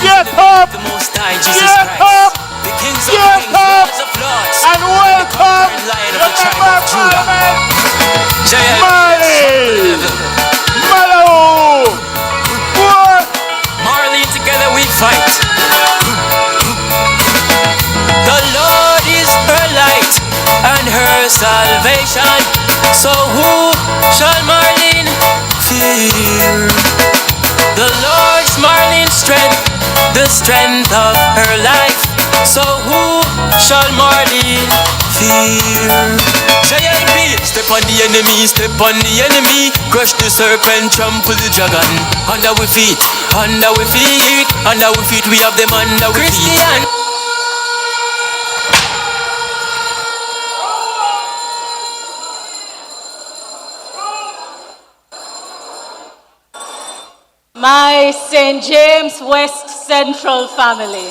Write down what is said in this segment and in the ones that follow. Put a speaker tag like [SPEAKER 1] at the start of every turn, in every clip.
[SPEAKER 1] Get up!
[SPEAKER 2] The Most High Jesus
[SPEAKER 1] Get
[SPEAKER 2] Christ.
[SPEAKER 1] up!
[SPEAKER 2] The Kings of
[SPEAKER 1] Get
[SPEAKER 2] Kings,
[SPEAKER 1] up!
[SPEAKER 2] Lords of Lords.
[SPEAKER 1] And welcome
[SPEAKER 2] The Lion
[SPEAKER 1] the
[SPEAKER 2] of the tribe
[SPEAKER 1] member
[SPEAKER 2] of
[SPEAKER 1] of
[SPEAKER 2] Judah.
[SPEAKER 1] Parliament, Marlene! Malahoo! What?
[SPEAKER 2] Marlene, together we fight. The Lord is her light and her salvation. So who shall Marlene fear? The Lord's Marlene's strength, the strength of her life. So who shall Marlene fear? JLP, step on the enemy, step on the enemy. Crush the serpent, trample the dragon. Under we feet, under we feet, under we feet. We have them under we feet. Christian.
[SPEAKER 3] My St. James West Central family.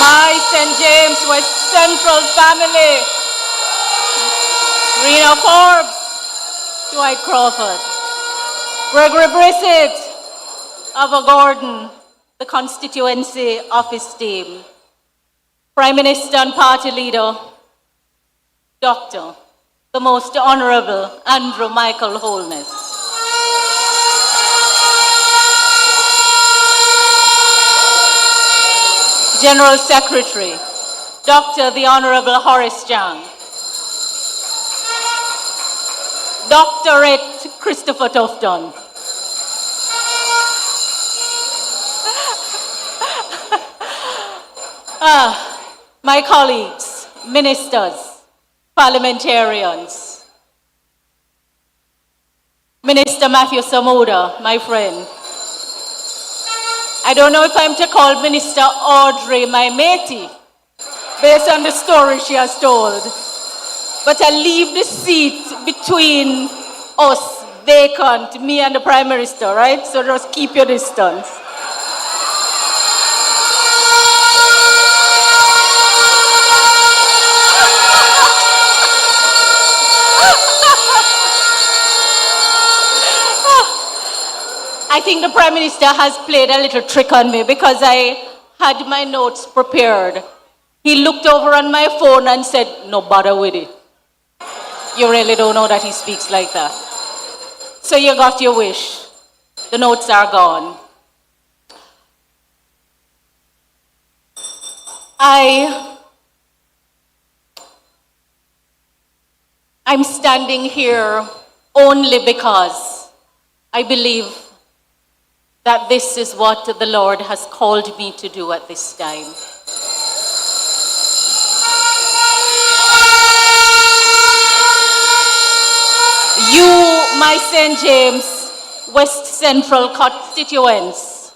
[SPEAKER 3] My St. James West Central family. Rena Forbes, Dwight Crawford, Gregory Brissett, Ava Gordon, the Constituency office team, Prime Minister and Party Leader, Dr. the Most Honorable Andrew Michael Holness. General Secretary, Dr. the Honorable Horace Jang. Doctorate Christopher Tufton. My colleagues, ministers, parliamentarians, Minister Matthew Samuda, my friend. I don't know if I'm to call Minister Audrey my matey, based on the story she has told. But I leave the seat between us vacant, me and the Prime Minister, right? So just keep your distance. I think the Prime Minister has played a little trick on me because I had my notes prepared. He looked over on my phone and said, "No bother with it." You really don't know that he speaks like that. So you got your wish. The notes are gone. I'm standing here only because I believe that this is what the Lord has called me to do at this time. You, my St. James West Central constituents,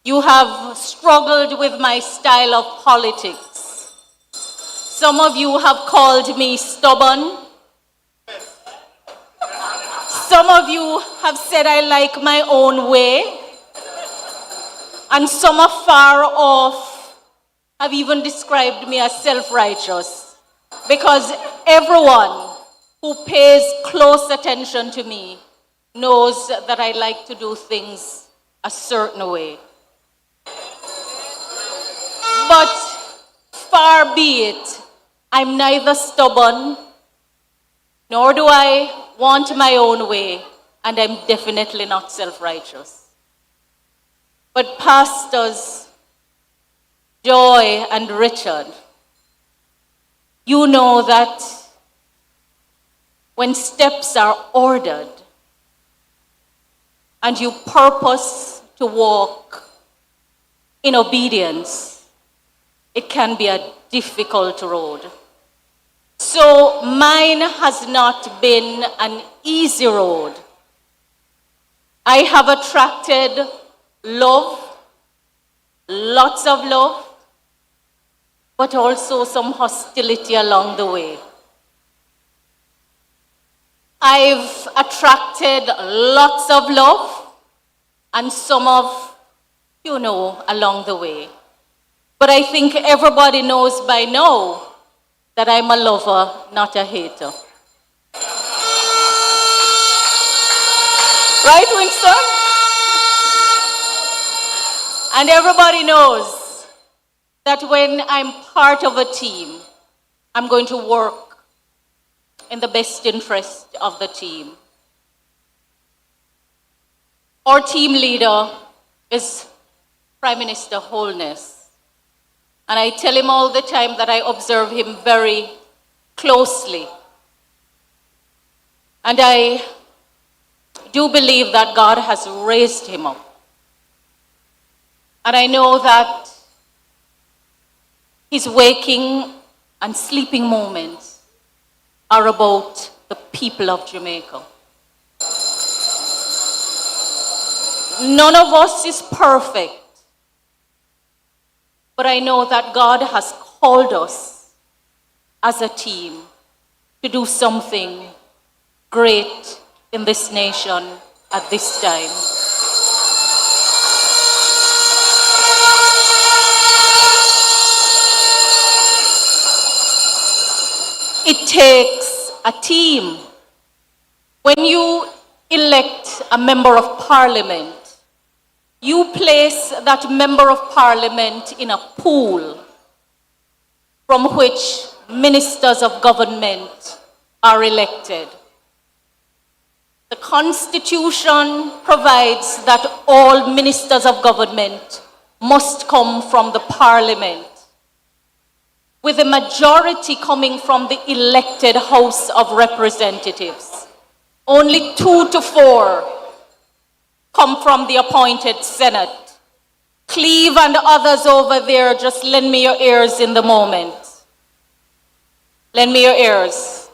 [SPEAKER 3] you have struggled with my style of politics. Some of you have called me stubborn. Some of you have said I like my own way. And some afar off have even described me as self-righteous. Because everyone who pays close attention to me knows that I like to do things a certain way. But far be it, I'm neither stubborn, nor do I want my own way, and I'm definitely not self-righteous. But Pastors Joy and Richard, you know that when steps are ordered and you purpose to walk in obedience, it can be a difficult road. So mine has not been an easy road. I have attracted love, lots of love, but also some hostility along the way. I've attracted lots of love and some of, along the way. But I think everybody knows by now that I'm a lover, not a hater. Right, Winston? And everybody knows that when I'm part of a team, I'm going to work in the best interest of the team. Our team leader is Prime Minister Holness. And I tell him all the time that I observe him very closely. And I do believe that God has raised him up. And I know that his waking and sleeping moments are about the people of Jamaica. None of us is perfect, but I know that God has called us as a team to do something great in this nation at this time. It takes a team. When you elect a member of parliament, you place that member of parliament in a pool from which ministers of government are elected. The Constitution provides that all ministers of government must come from the parliament, with a majority coming from the elected House of Representatives. Only 2 to 4 come from the appointed Senate. Cleve and others over there, just lend me your ears in the moment. Lend me your ears.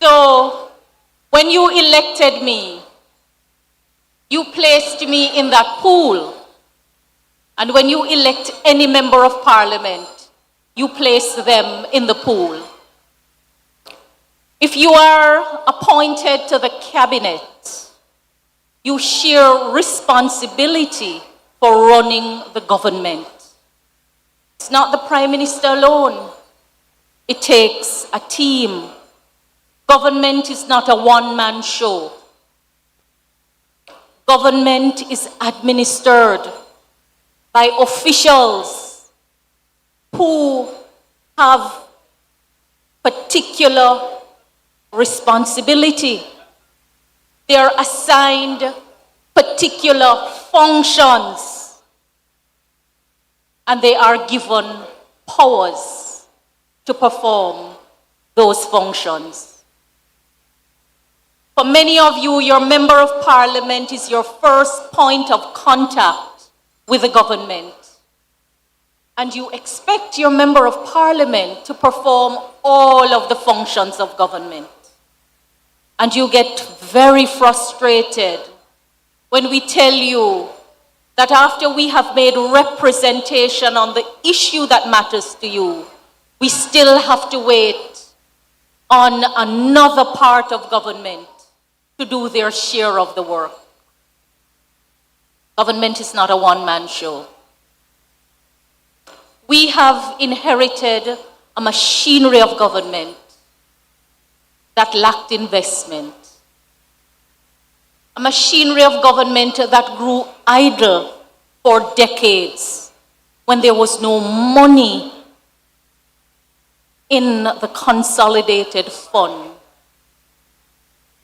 [SPEAKER 3] So, when you elected me, you placed me in that pool. And when you elect any member of parliament, you place them in the pool. If you are appointed to the cabinet, you share responsibility for running the government. It's not the Prime Minister alone. It takes a team. Government is not a one-man show. Government is administered by officials who have particular responsibility. They are assigned particular functions, and they are given powers to perform those functions. For many of you, your member of parliament is your first point of contact with the government. And you expect your member of parliament to perform all of the functions of government. And you get very frustrated when we tell you that after we have made representation on the issue that matters to you, we still have to wait on another part of government to do their share of the work. Government is not a one-man show. We have inherited a machinery of government that lacked investment. A machinery of government that grew idle for decades when there was no money in the consolidated fund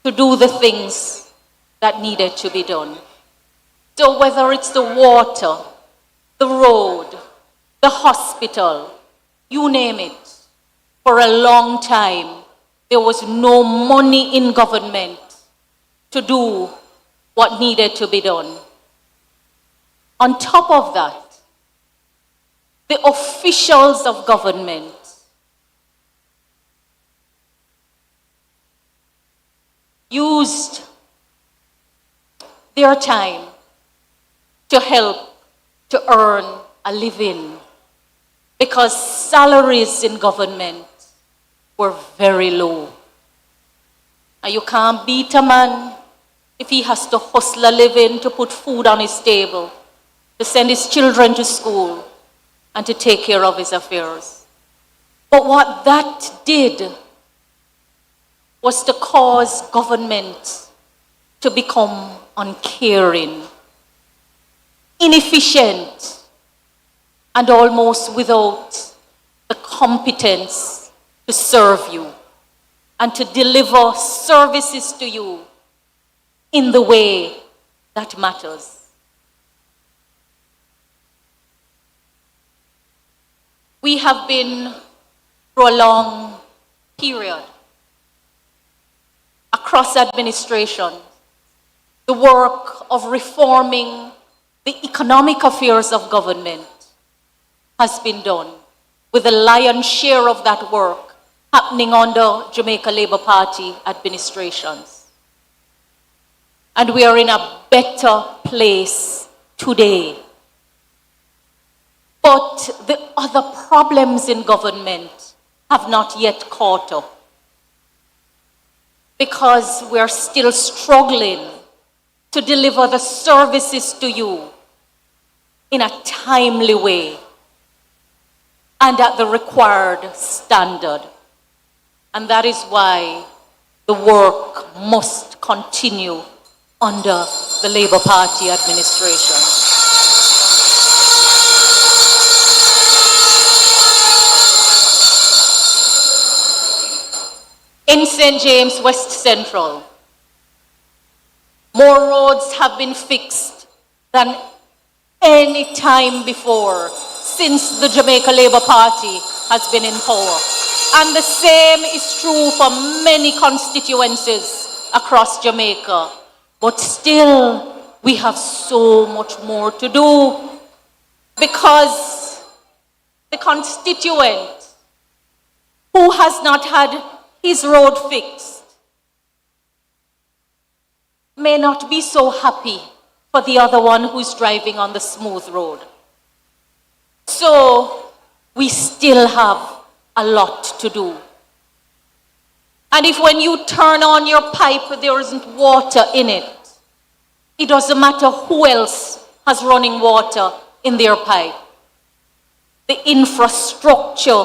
[SPEAKER 3] to do the things that needed to be done. So whether it's the water, the road, the hospital, you name it, for a long time, there was no money in government to do what needed to be done. On top of that, the officials of government used their time to help to earn a living, because salaries in government were very low. And you can't beat a man if he has to hustle a living to put food on his table, to send his children to school, and to take care of his affairs. But what that did was to cause government to become uncaring, inefficient, and almost without the competence to serve you and to deliver services to you in the way that matters. We have been through a long period across administration, the work of reforming the economic affairs of government has been done, with the lion's share of that work happening under Jamaica Labour Party administrations. And we are in a better place today. But the other problems in government have not yet caught up, because we're still struggling to deliver the services to you in a timely way and at the required standard. And that is why the work must continue under the Labour Party administration. In St. James West Central, more roads have been fixed than any time before since the Jamaica Labour Party has been in power. And the same is true for many constituencies across Jamaica. But still, we have so much more to do, because the constituent who has not had his road fixed may not be so happy for the other one who's driving on the smooth road. So we still have a lot to do. And if when you turn on your pipe there isn't water in it, it doesn't matter who else has running water in their pipe. The infrastructure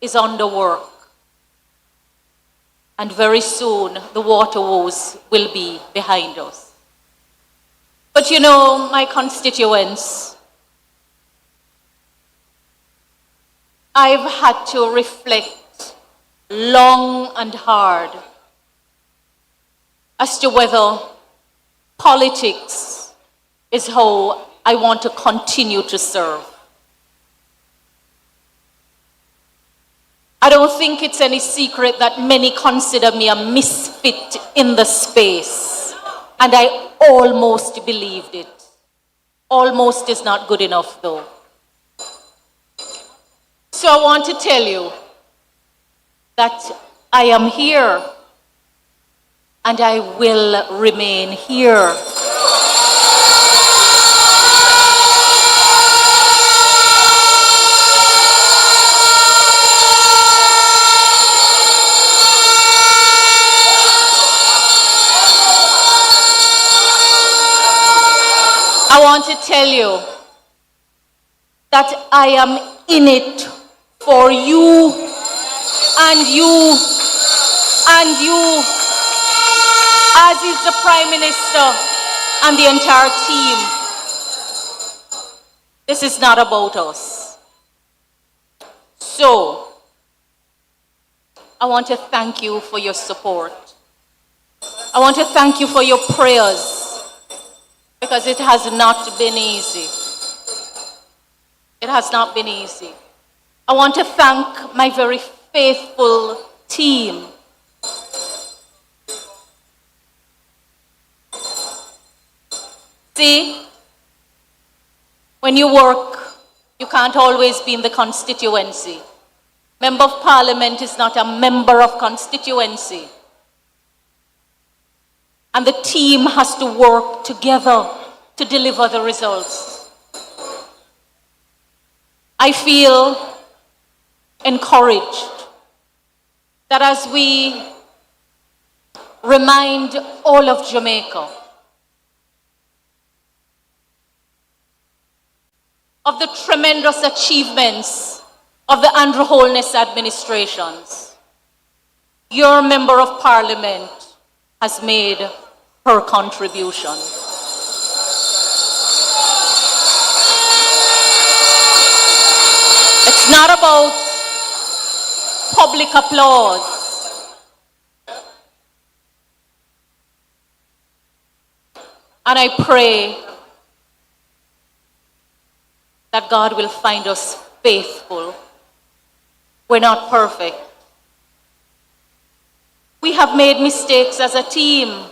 [SPEAKER 3] is under work. And very soon, the water woes will be behind us. But you know, my constituents, I've had to reflect long and hard as to whether politics is how I want to continue to serve. I don't think it's any secret that many consider me a misfit in the space, and I almost believed it. Almost is not good enough, though. So I want to tell you that I am here, and I will remain here. I want to tell you that I am in it for you and you and you, as is the Prime Minister and the entire team. This is not about us. So, I want to thank you for your support. I want to thank you for your prayers, because it has not been easy. It has not been easy. I want to thank my very faithful team. See, when you work, you can't always be in the constituency. Member of Parliament is not a member of constituency. And the team has to work together to deliver the results. I feel encouraged that as we remind all of Jamaica of the tremendous achievements of the Andrew Holness administrations, your Member of Parliament has made her contribution. It's not about public applause. And I pray that God will find us faithful. We're not perfect. We have made mistakes as a team.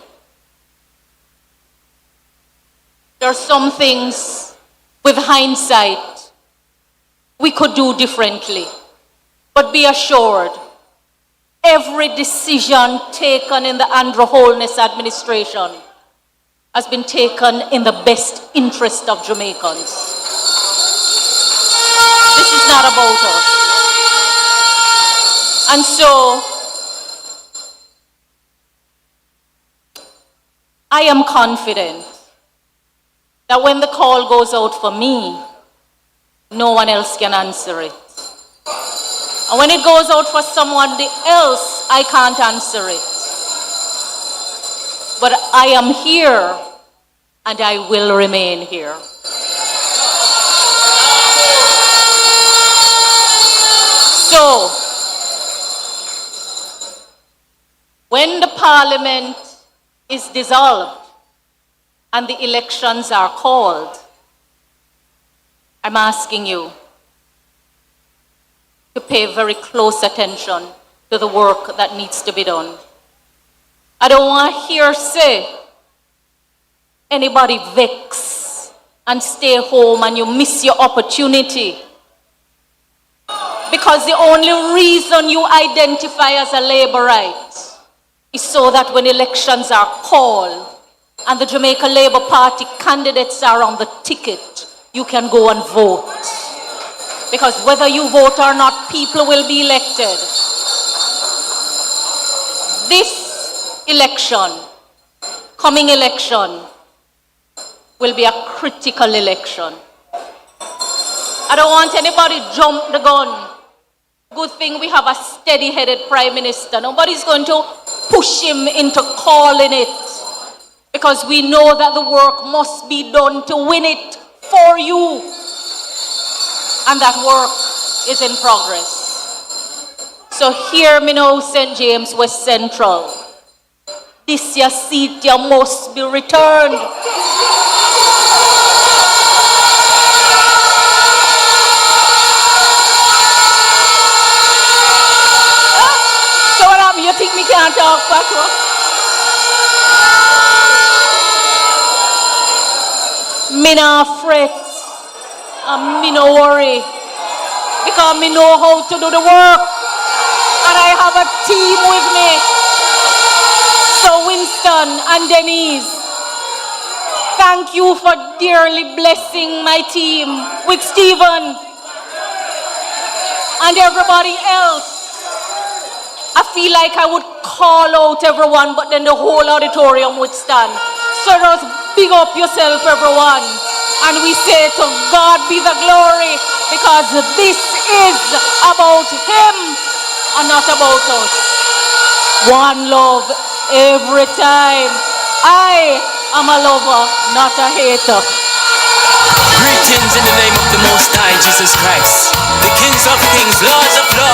[SPEAKER 3] There are some things with hindsight we could do differently. But be assured, every decision taken in the Andrew Holness administration has been taken in the best interest of Jamaicans. This is not about us. And so, I am confident that when the call goes out for me, no one else can answer it. And when it goes out for someone else, I can't answer it. But I am here, and I will remain here. So, when the parliament is dissolved and the elections are called, I'm asking you to pay very close attention to the work that needs to be done. I don't want to hear say anybody vex and stay home and you miss your opportunity. Because the only reason you identify as a Labourite is so that when elections are called and the Jamaica Labour Party candidates are on the ticket, you can go and vote. Because whether you vote or not, people will be elected. This election, coming election, will be a critical election. I don't want anybody to jump the gun. Good thing we have a steady-headed Prime Minister. Nobody's going to push him into calling it. Because we know that the work must be done to win it for you. And that work is in progress. So hear me now, St. James West Central. This your seat, you must be returned. So what happened? You think me can't talk back? Me not fret. And me no worry, because me know how to do the work, and I have a team with me. So Winston and Denise, thank you for dearly blessing my team with Stephen and everybody else. I feel like I would call out everyone, but then the whole auditorium would stand. So just big up yourself, everyone. And we say to God be the glory, because this is about Him and not about us. One love every time. I am a lover, not a hater.
[SPEAKER 2] Greetings in the name of the Most High, Jesus Christ, the Kings of Kings, Lords of Lords.